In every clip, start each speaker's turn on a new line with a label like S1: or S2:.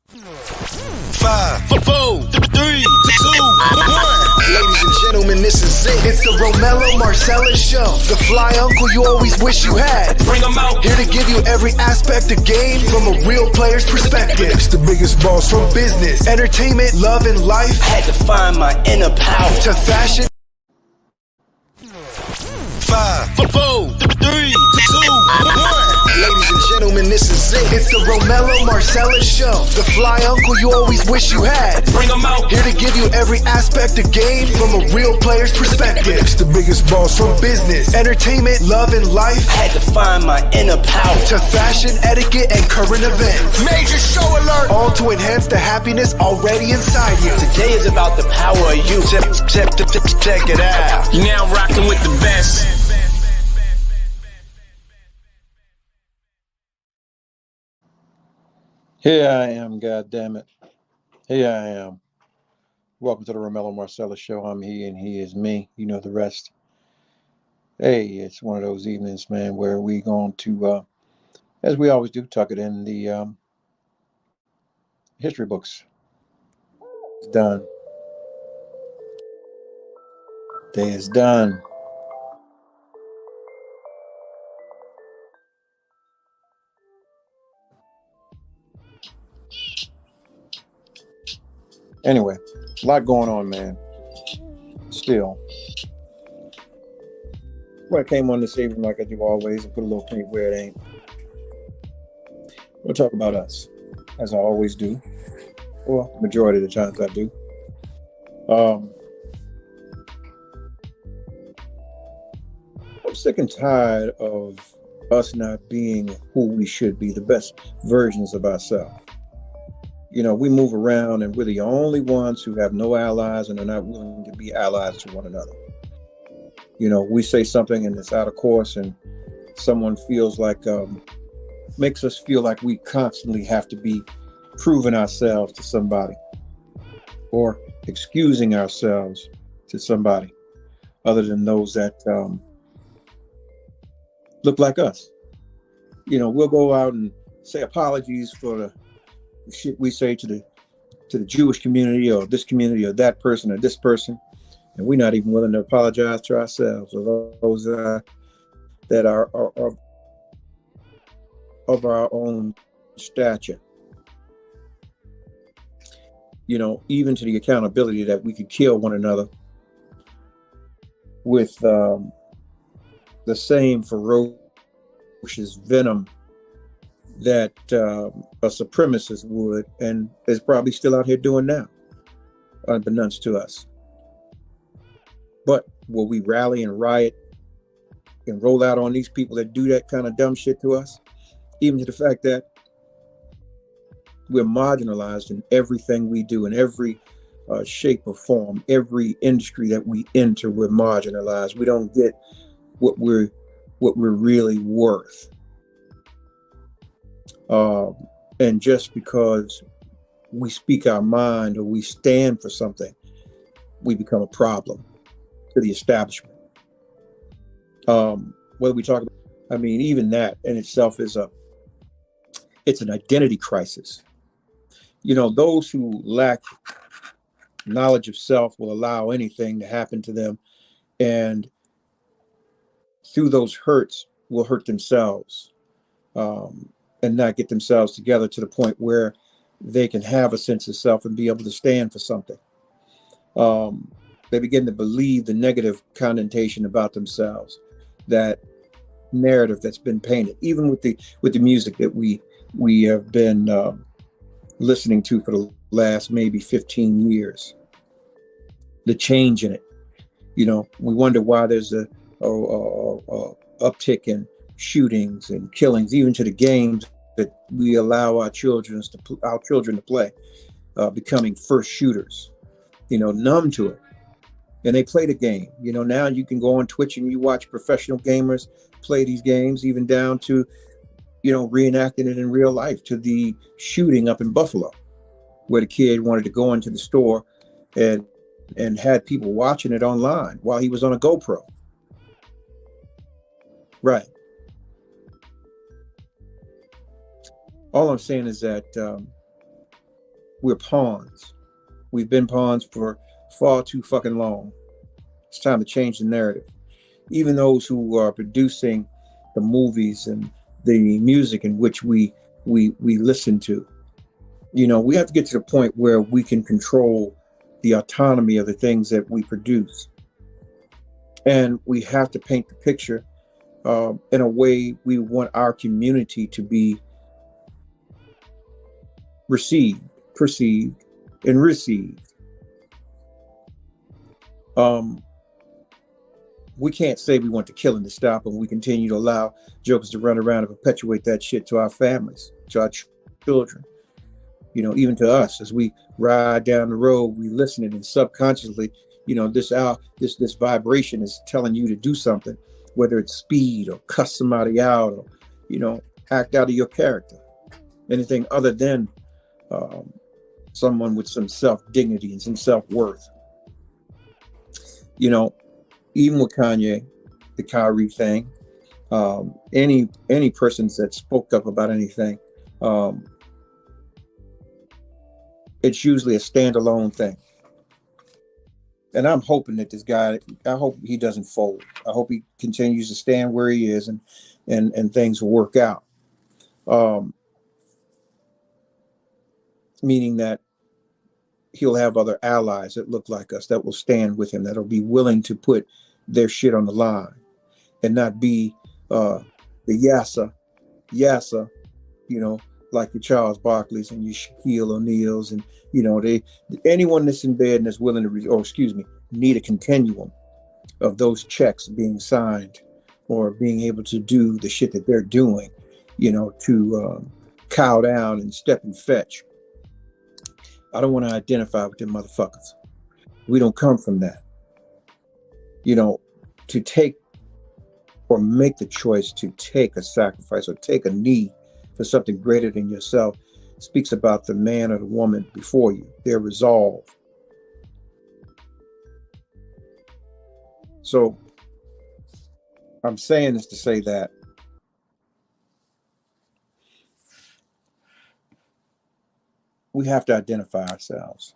S1: 5, 4, 3, 2, 1. Ladies and gentlemen, this is it. It's the Romello Marcellus Show. The fly uncle you always wish you had. Bring them out. Here to give you every aspect of game from a real player's perspective. It's the biggest boss from business, entertainment, love, and life. Had to find my inner power. To fashion. 5, 4, 3, 2, 1. Ladies and gentlemen, this is it. It's the Romello Marcellus Show. The fly uncle you always wish you had. Bring them out. Here to give you every aspect of game from a real player's perspective. It's the biggest boss from business, entertainment, love, and life. Had to find my inner power. To fashion, etiquette, and current events. Major show alert. All to enhance the happiness already inside you. Today is about the power of you. Check it out.
S2: You're now rocking with the best.
S3: Here I am, goddammit. Here I am. Welcome to the Romello Marcellus Show. I'm he and he is me. You know the rest. Hey, it's one of those evenings, man, where we going to, as we always do, tuck it in the history books. It's done. Day is done. Anyway, a lot going on, man. Still. Well, I came on this evening like I do always and put a little paint where it ain't. We'll talk about us, as I always do. Well, the majority of the times I do. I'm sick and tired of us not being who we should be, the best versions of ourselves. You know, we move around and we're the only ones who have no allies and are not willing to be allies to one another. You know, we say something and it's out of course and someone feels like, makes us feel like we constantly have to be proving ourselves to somebody or excusing ourselves to somebody other than those that look like us. You know, we'll go out and say apologies for the shit we say to the Jewish community or this community or that person or this person, and we're not even willing to apologize to ourselves or those that are of our own stature. You know, even to the accountability that we could kill one another with the same ferocious venom that a supremacist would and is probably still out here doing now, unbeknownst to us. But will we rally and riot and roll out on these people that do that kind of dumb shit to us? Even to the fact that we're marginalized in everything we do, in every shape or form, every industry that we enter, we're marginalized. We don't get what we're really worth. And just because we speak our mind or we stand for something, we become a problem to the establishment. Whether we talk about, I mean, even that in itself is it's an identity crisis. You know, those who lack knowledge of self will allow anything to happen to them, and through those hurts will hurt themselves. And not get themselves together to the point where they can have a sense of self and be able to stand for something. They begin to believe the negative connotation about themselves, that narrative that's been painted, even with the music that we have been listening to for the last maybe 15 years. The change in it, you know, we wonder why there's a uptick in shootings and killings, even to the games that we allow our children to play, becoming first shooters, you know, numb to it. And they play the game. You know, now you can go on Twitch and you watch professional gamers play these games, even down to, you know, reenacting it in real life, to the shooting up in Buffalo, where the kid wanted to go into the store and had people watching it online while he was on a GoPro. Right. All I'm saying is that we're pawns. We've been pawns for far too fucking long. It's time to change the narrative. Even those who are producing the movies and the music in which we listen to, you know, we have to get to the point where we can control the autonomy of the things that we produce. And we have to paint the picture in a way we want our community to be received, perceived, and received. We can't say we want the killing to stop and we continue to allow jokers to run around and perpetuate that shit to our families, to our children, you know, even to us as we ride down the road, we listening, and subconsciously, you know, this vibration is telling you to do something, whether it's speed or cuss somebody out or, you know, act out of your character, anything other than someone with some self-dignity and some self-worth. You know, even with Kanye, the Kyrie thing, any persons that spoke up about anything, it's usually a standalone thing. And I'm hoping that this guy, I hope he doesn't fold. I hope he continues to stand where he is and things will work out. Meaning that he'll have other allies that look like us that will stand with him, that'll be willing to put their shit on the line and not be the yassa, you know, like the Charles Barkleys and your Shaquille O'Neals, and you know, anyone that's in bed and that's willing to, need a continuum of those checks being signed or being able to do the shit that they're doing, you know, to cow down and step and fetch. I don't want to identify with them motherfuckers. We don't come from that. You know, to take or make the choice to take a sacrifice or take a knee for something greater than yourself speaks about the man or the woman before you, their resolve. So I'm saying this to say that we have to identify ourselves.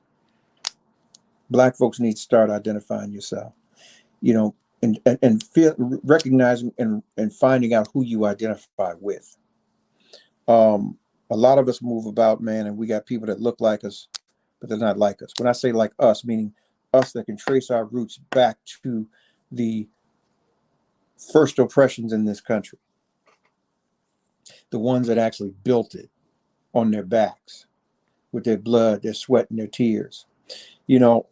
S3: Black folks need to start identifying yourself, you know, and feel, recognizing and finding out who you identify with. A lot of us move about, man, and we got people that look like us, but they're not like us. When I say like us, meaning us that can trace our roots back to the first oppressions in this country, the ones that actually built it on their backs with their blood, their sweat, and their tears. You know,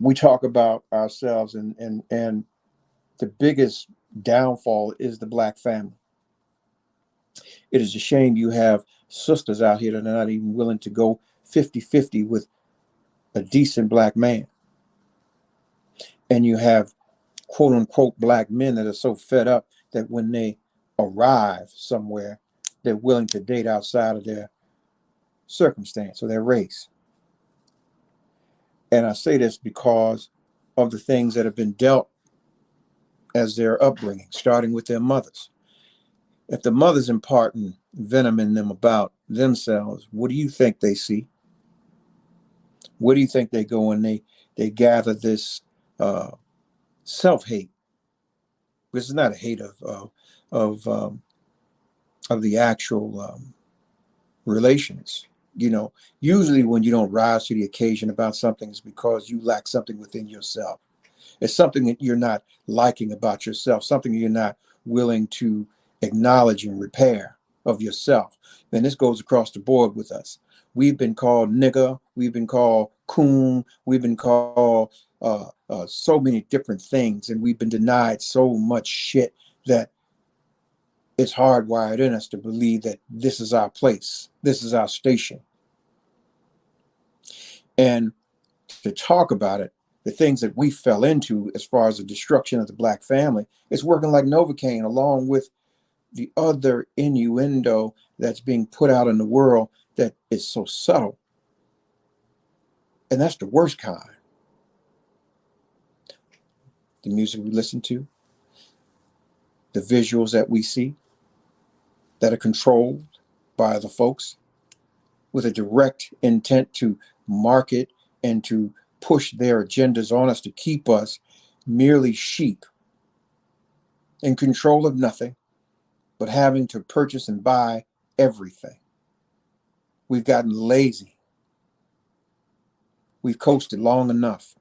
S3: we talk about ourselves, and the biggest downfall is the Black family. It is a shame you have sisters out here that are not even willing to go 50-50 with a decent Black man. And you have quote unquote Black men that are so fed up that when they arrive somewhere, they're willing to date outside of their circumstance or their race. And I say this because of the things that have been dealt as their upbringing, starting with their mothers. If the mother's imparting venom in them about themselves, what do you think they see? What do you think they go and they gather this self-hate? This is not a hate of the actual relations. You know, usually when you don't rise to the occasion about something, it's because you lack something within yourself. It's something that you're not liking about yourself, something you're not willing to acknowledge and repair of yourself. And this goes across the board with us. We've been called nigger, we've been called coon, we've been called so many different things, and we've been denied so much shit that it's hardwired in us to believe that this is our place, this is our station. And to talk about it, the things that we fell into as far as the destruction of the Black family, is working like Novocaine, along with the other innuendo that's being put out in the world that is so subtle. And that's the worst kind. The music we listen to, the visuals that we see that are controlled by other folks, with a direct intent to market and to push their agendas on us to keep us merely sheep in control of nothing, but having to purchase and buy everything. We've gotten lazy. We've coasted long enough.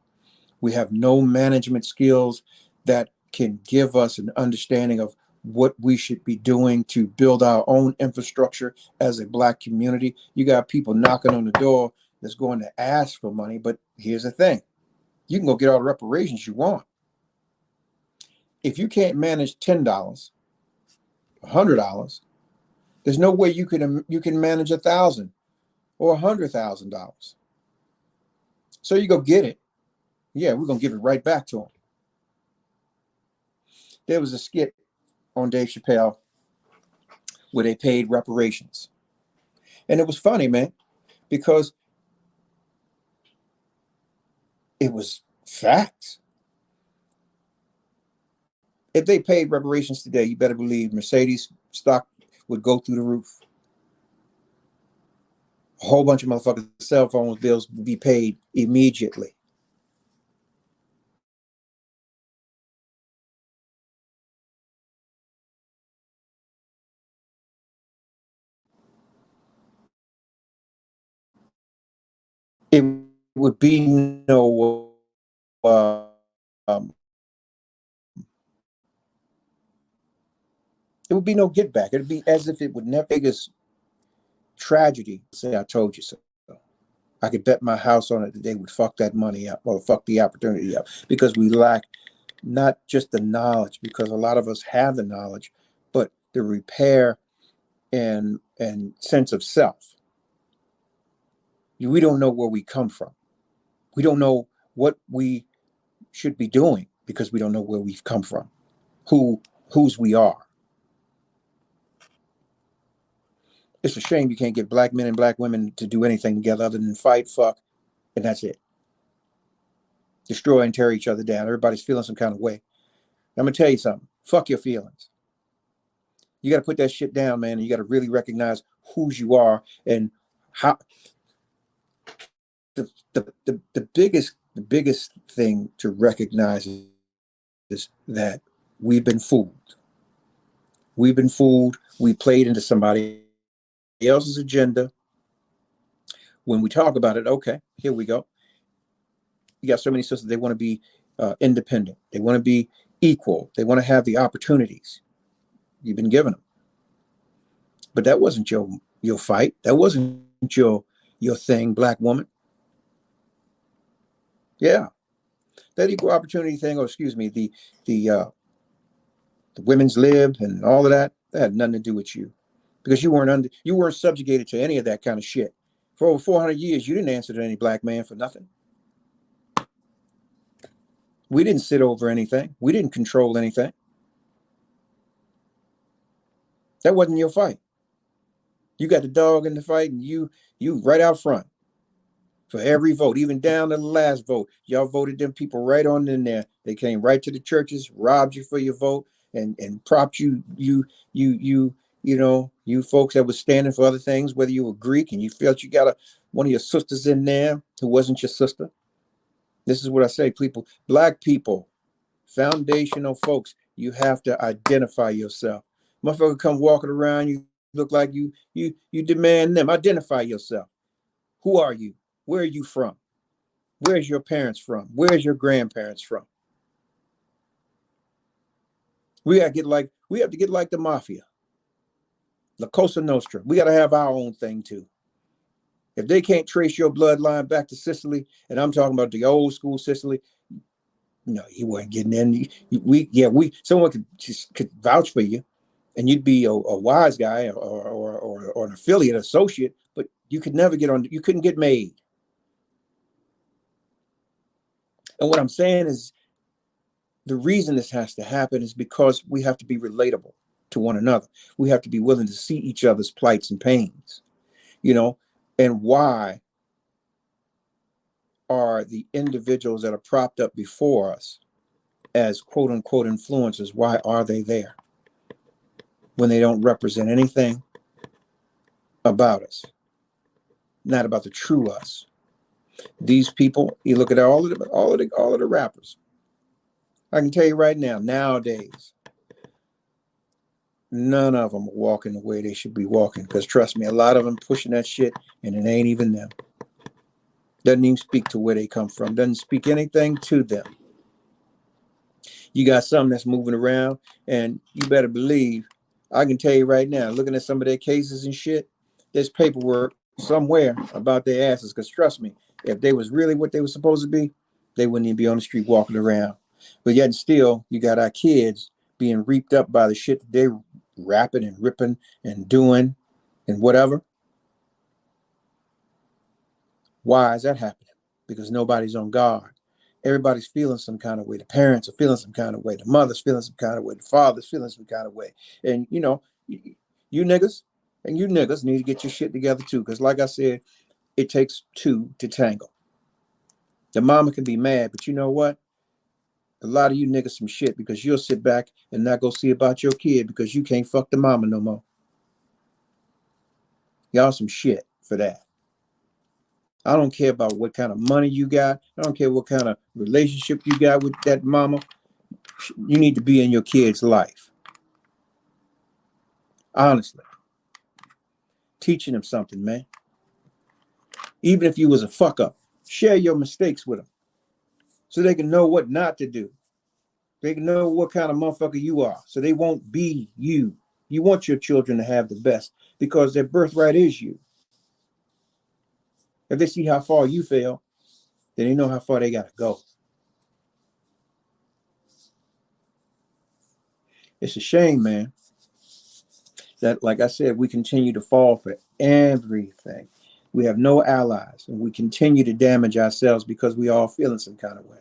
S3: We have no management skills that can give us an understanding of what we should be doing to build our own infrastructure as a Black community. You got people knocking on the door that's going to ask for money, but here's the thing. You can go get all the reparations you want. If you can't manage $10, $100, there's no way you can manage $1,000 or $100,000. So you go get it. Yeah, we're gonna give it right back to them. There was a skit on Dave Chappelle where they paid reparations, and it was funny, man, because it was facts. If they paid reparations today, you better believe Mercedes stock would go through the roof. A whole bunch of motherfuckers' cell phone bills would be paid immediately. It would be no it would be no get back. It'd be as if it would never. Biggest tragedy. Say I told you so. I could bet my house on it that they would fuck that money up or fuck the opportunity up, because we lack not just the knowledge, because a lot of us have the knowledge, but the repair and sense of self. We don't know where we come from. We don't know what we should be doing because we don't know where we've come from, whose we are. It's a shame you can't get Black men and Black women to do anything together other than fight, fuck, and that's it. Destroy and tear each other down. Everybody's feeling some kind of way. I'm gonna tell you something. Fuck your feelings. You got to put that shit down, man, and you got to really recognize whose you are and how. The biggest thing to recognize is that we've been fooled. We've been fooled. We played into somebody else's agenda. When we talk about it, okay, here we go. You got so many sisters, they want to be independent. They want to be equal. They want to have the opportunities you've been giving them. But that wasn't your fight. That wasn't your thing, Black woman. Yeah, that equal opportunity thing, or excuse me, the women's lib and all of that had nothing to do with you, because you weren't subjugated to any of that kind of shit. For over 400 years, you didn't answer to any Black man for nothing. We didn't sit over anything. We didn't control anything. That wasn't your fight. You got the dog in the fight, and you right out front for every vote, even down to the last vote. Y'all voted them people right on in there. They came right to the churches, robbed you for your vote, and propped you folks that were standing for other things, whether you were Greek and you felt you got one of your sisters in there who wasn't your sister. This is what I say, people, Black people, foundational folks, you have to identify yourself. Motherfucker come walking around, you look like you demand them. Identify yourself. Who are you? Where are you from? Where's your parents from? Where's your grandparents from? We have to get like the mafia. La Cosa Nostra. We got to have our own thing too. If they can't trace your bloodline back to Sicily, and I'm talking about the old school Sicily, no, you weren't getting in. Someone could vouch for you, and you'd be a wise guy or an affiliate associate, but you could never get on. You couldn't get made. And what I'm saying is, the reason this has to happen is because we have to be relatable to one another. We have to be willing to see each other's plights and pains, and why are the individuals that are propped up before us as quote unquote influencers, why are they there when they don't represent anything about us? not about the true us. These people, you look at all of the rappers. I can tell you right now, nowadays, none of them are walking the way they should be walking. Because trust me, a lot of them pushing that shit, and it ain't even them. Doesn't even speak to where they come from. Doesn't speak anything to them. You got something that's moving around, and you better believe, I can tell you right now, looking at some of their cases and shit, there's paperwork somewhere about their asses. Because trust me, if they was really what they were supposed to be, they wouldn't even be on the street walking around. But yet and still, you got our kids being reaped up by the shit that they're rapping and ripping and doing and whatever. Why is that happening? Because nobody's on guard. Everybody's feeling some kind of way. The parents are feeling some kind of way. The mother's feeling some kind of way. The father's feeling some kind of way. And, you know, you niggas need to get your shit together too. Because like I said, it takes two to tangle. The mama can be mad, but you know what? A lot of you niggas some shit because you'll sit back and not go see about your kid because you can't fuck the mama no more. Y'all some shit for that. I don't care about what kind of money you got. I don't care what kind of relationship you got with that mama. You need to be in your kid's life. Honestly. Teaching them something, man. Even if you was a fuck up, share your mistakes with them so they can know what not to do. They can know what kind of motherfucker you are so they won't be you. You want your children to have the best because their birthright is you. If they see how far you fail, then they know how far they got to go. It's a shame, man, that, like I said, we continue to fall for everything. We have no allies, and we continue to damage ourselves because we all feeling some kind of way.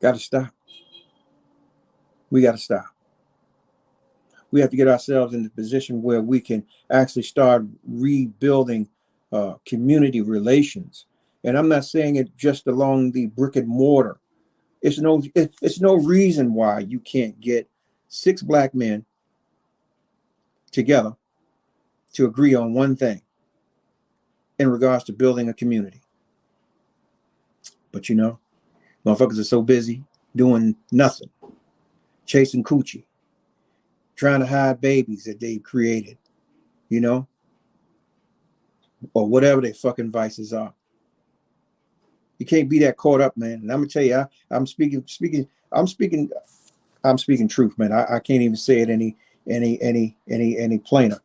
S3: Got to stop. We got to stop. We have to get ourselves in the position where we can actually start rebuilding community relations. And I'm not saying it just along the brick and mortar. It's no reason why you can't get 6 black men together to agree on one thing in regards to building a community. But you know, motherfuckers are so busy doing nothing, chasing coochie, trying to hide babies that they've created, you know, or whatever their fucking vices are. You can't be that caught up, man. And I'm gonna tell you, I'm speaking truth, man. I can't even say it any plainer.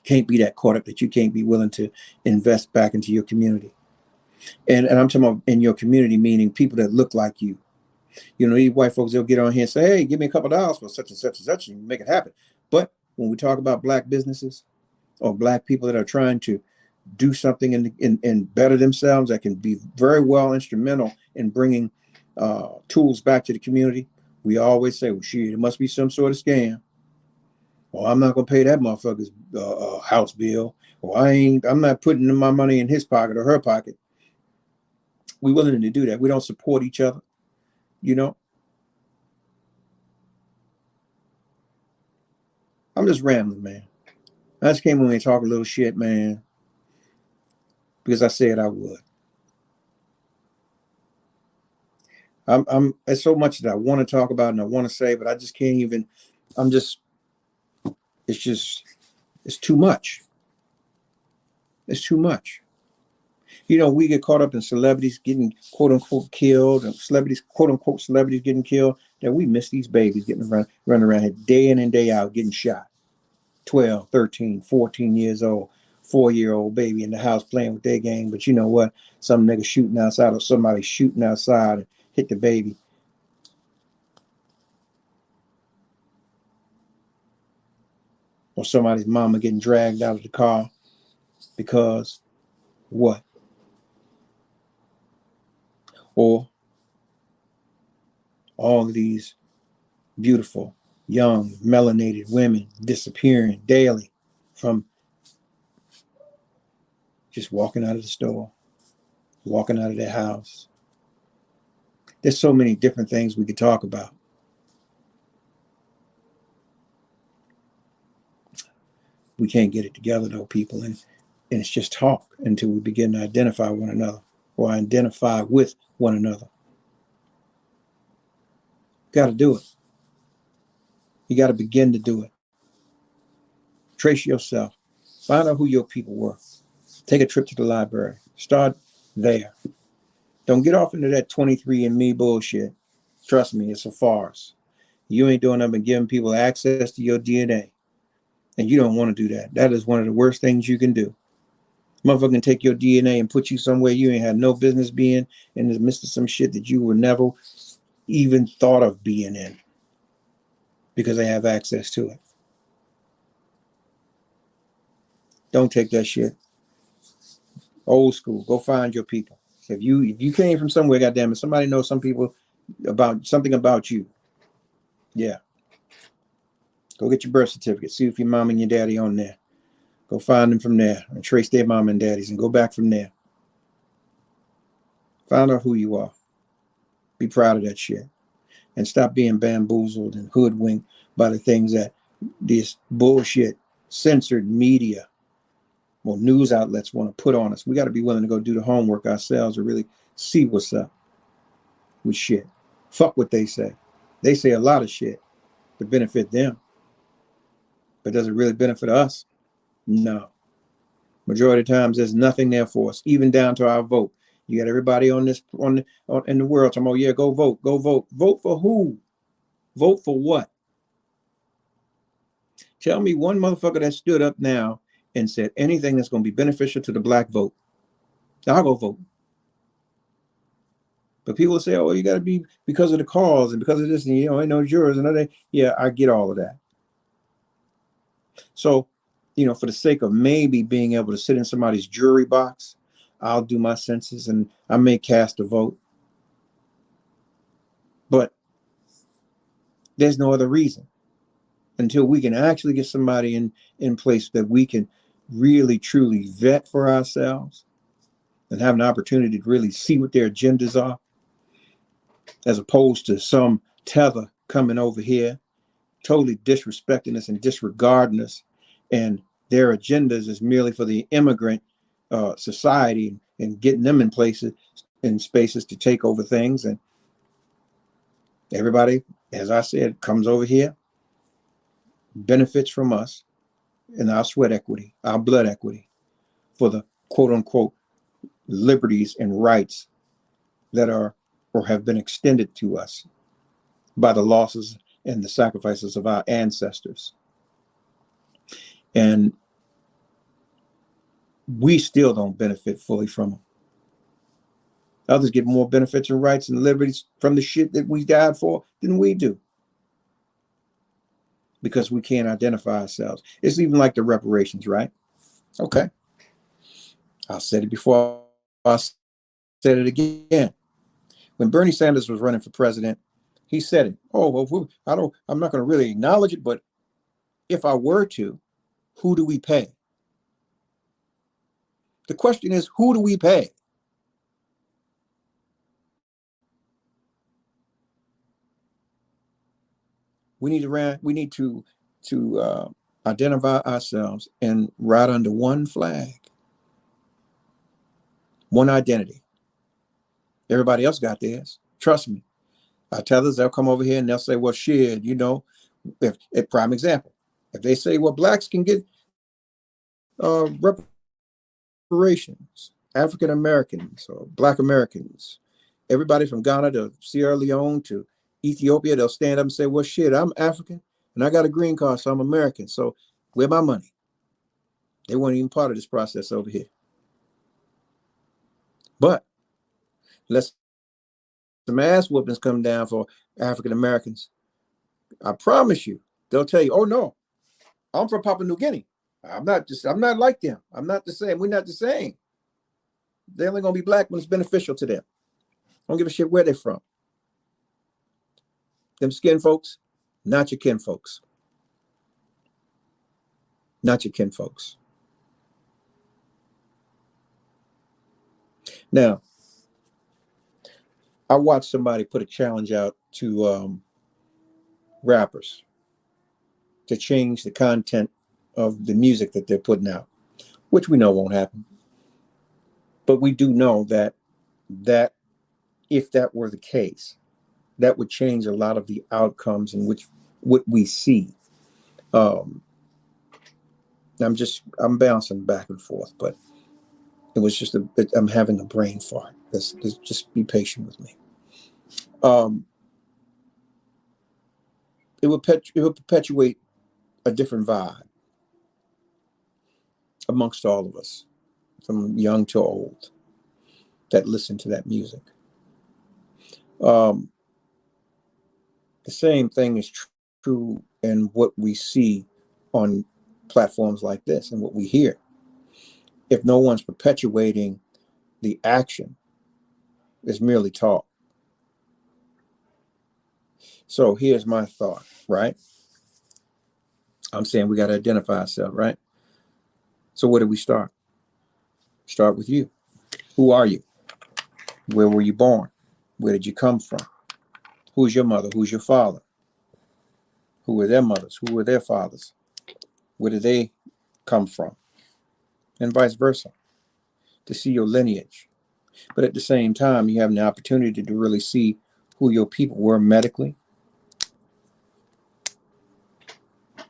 S3: Can't be that caught up that you can't be willing to invest back into your community. And I'm talking about in your community, meaning people that look like you. You know, these white folks, they'll get on here and say, hey, give me a couple of dollars for such and such and such, and make it happen. But when we talk about black businesses or black people that are trying to do something and better themselves, that can be very well instrumental in bringing tools back to the community, we always say, well, shit, it must be some sort of scam. Or I'm not going to pay that motherfucker's house bill. Or I'm not putting my money in his pocket or her pocket. We're willing to do that. We don't support each other, you know. I'm just rambling, man. I just came on here and talk a little shit, man, because I said I would. There's so much that I want to talk about and I want to say, but I just can't even. It's too much. It's too much. You know, we get caught up in celebrities getting quote unquote killed, and celebrities, quote unquote celebrities getting killed, that we miss these babies getting running around here day in and day out getting shot. 12, 13, 14 years old, 4-year-old baby in the house playing with their game. But you know what? Some nigga shooting outside or somebody shooting outside and hit the baby. Or somebody's mama getting dragged out of the car because what? Or all of these beautiful, young, melanated women disappearing daily from just walking out of the store, walking out of their house. There's so many different things we could talk about. We can't get it together though, people, and it's just talk until we begin to identify one another or identify with one another. Got to do it. You got to begin to do it. Trace yourself. Find out who your people were. Take a trip to the library. Start there. Don't get off into that 23andMe bullshit. Trust me, it's a farce. You ain't doing nothing but giving people access to your DNA. And you don't want to do that. That is one of the worst things you can do. Motherfucker can take your DNA and put you somewhere you ain't had no business being in the midst of some shit that you were never even thought of being in because they have access to it. Don't take that shit. Old school. Go find your people. If you came from somewhere, goddamn it, somebody knows some people about something about you. Yeah. Go get your birth certificate. See if your mom and your daddy on there. Go find them from there and trace their mom and daddies and go back from there. Find out who you are. Be proud of that shit. And stop being bamboozled and hoodwinked by the things that this bullshit censored media or news outlets want to put on us. We got to be willing to go do the homework ourselves to really see what's up with shit. Fuck what they say. They say a lot of shit to benefit them. But does it really benefit us? No. Majority of times there's nothing there for us, even down to our vote. You got everybody in the world talking about, yeah, go vote, go vote. Vote for who? Vote for what? Tell me one motherfucker that stood up now and said anything that's going to be beneficial to the black vote. I'll go vote. But people say, oh, you got to be because of the cause and because of this, and I know it's yours and other. Yeah, I get all of that. So, for the sake of maybe being able to sit in somebody's jury box, I'll do my census and I may cast a vote. But there's no other reason until we can actually get somebody in place that we can really, truly vet for ourselves and have an opportunity to really see what their agendas are, as opposed to some tether coming over here, totally disrespecting us and disregarding us. And their agendas is merely for the immigrant society and getting them in places, in spaces to take over things. And everybody, as I said, comes over here, benefits from us and our sweat equity, our blood equity for the quote unquote liberties and rights that are or have been extended to us by the losses and the sacrifices of our ancestors. And we still don't benefit fully from them. Others get more benefits and rights and liberties from the shit that we died for than we do, because we can't identify ourselves. It's even like the reparations, right? Okay. I said it before, I said it again. When Bernie Sanders was running for president, he said it. Oh, well, I'm not going to really acknowledge it, but if I were to, who do we pay? The question is, who do we pay? We need to identify ourselves and ride under one flag, one identity. Everybody else got theirs. Trust me. Our tethers, they'll come over here and they'll say, well, shit, if prime example, if they say, well, blacks can get reparations, African Americans or Black Americans, everybody from Ghana to Sierra Leone to Ethiopia, they'll stand up and say, well, shit, I'm African and I got a green card, so I'm American. So where's my money? They weren't even part of this process over here. But let's some ass whoopings come down for African Americans. I promise you, they'll tell you, oh no, I'm from Papua New Guinea. I'm not like them. I'm not the same. We're not the same. They're only gonna be black when it's beneficial to them. I don't give a shit where they're from. Them skin folks, not your kin folks. Not your kin folks. Now, I watched somebody put a challenge out to rappers to change the content of the music that they're putting out, which we know won't happen. But we do know that if that were the case, that would change a lot of the outcomes in which what we see. I'm bouncing back and forth, but it was just I'm having a brain fart. Just be patient with me. It would perpetuate a different vibe amongst all of us, from young to old, that listen to that music. The same thing is true in what we see on platforms like this and what we hear. If no one's perpetuating the action, it's merely talk. So here's my thought, right? I'm saying we got to identify ourselves, right? So where do we start? Start with you. Who are you? Where were you born? Where did you come from? Who's your mother? Who's your father? Who were their mothers? Who were their fathers? Where did they come from? And vice versa, to see your lineage. But at the same time, you have an opportunity to really see who your people were medically,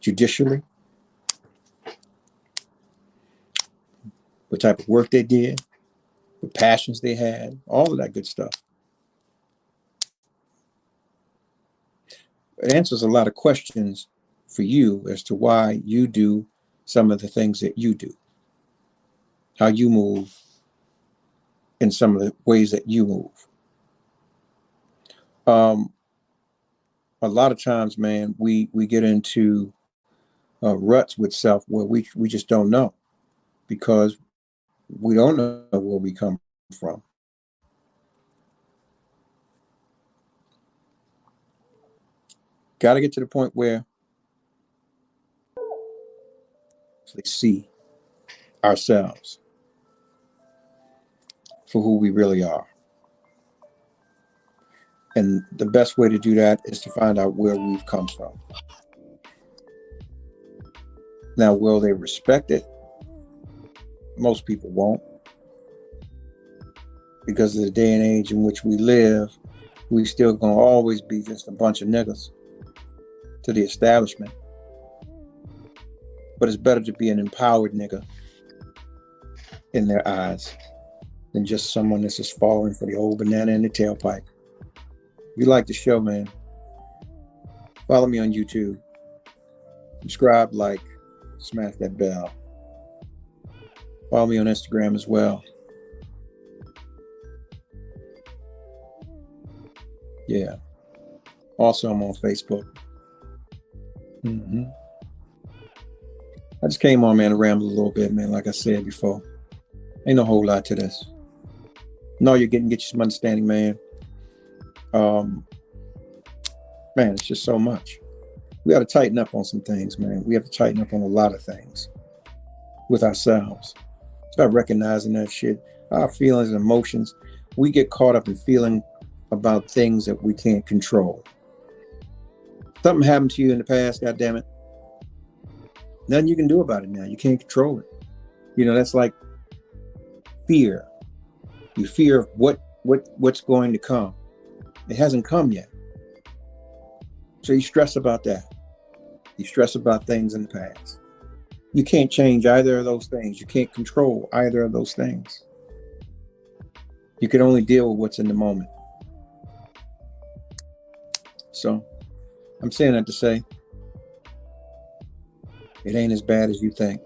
S3: judicially, what type of work they did, what passions they had, all of that good stuff. It answers a lot of questions for you as to why you do some of the things that you do, how you move in some of the ways that you move. A lot of times, man, we get into ruts with self where we just don't know, because we don't know where we come from. Got to get to the point where we see ourselves for who we really are. And the best way to do that is to find out where we've come from. Now, will they respect it? Most people won't. Because of the day and age in which we live, we still gonna always be just a bunch of niggas to the establishment. But it's better to be an empowered nigga in their eyes than just someone that's just falling for the old banana in the tailpipe. If you like the show, man, follow me on YouTube. Subscribe, like, smash that bell. Follow me on Instagram as well. Yeah. Also, I'm on Facebook. I just came on, man, to ramble a little bit, man. Like I said before, ain't no whole lot to this. No, you're get you some understanding, man. Man, it's just so much. We got to tighten up on some things, man. We have to tighten up on a lot of things with ourselves. Start recognizing that shit. Our feelings and emotions, we get caught up in feeling about things that we can't control. Something happened to you in the past, goddammit. Nothing you can do about it now. You can't control it. You know, that's like fear. You fear what's going to come. It hasn't come yet. So you stress about that. You stress about things in the past. You can't change either of those things. You can't control either of those things. You can only deal with what's in the moment. So I'm saying that to say, it ain't as bad as you think.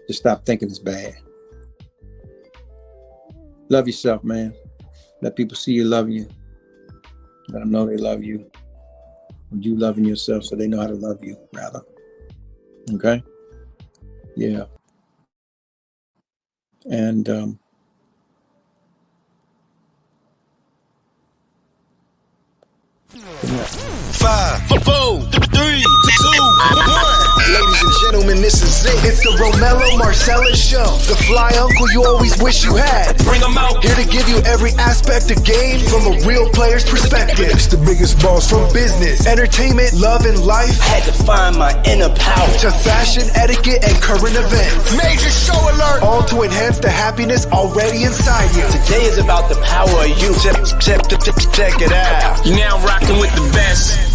S3: Just stop thinking it's bad. Love yourself, man. Let people see you loving you. Let them know they love you. You loving yourself so they know how to love you, rather. Okay? Yeah. And
S1: 5, 4, 3, 2, 1. Ladies and gentlemen, this is it. It's the Romello Marcellus Show. The fly uncle you always wish you had.
S2: Bring 'em out.
S1: Here to give you every aspect of game from a real player's perspective. It's the biggest boss from business, entertainment, love, and life.
S4: Had to find my inner power.
S1: To fashion, etiquette, and current events.
S2: Major show alert.
S1: All to enhance the happiness already inside you.
S4: Today is about the power of you. Check it out.
S2: You're now rocking with the best.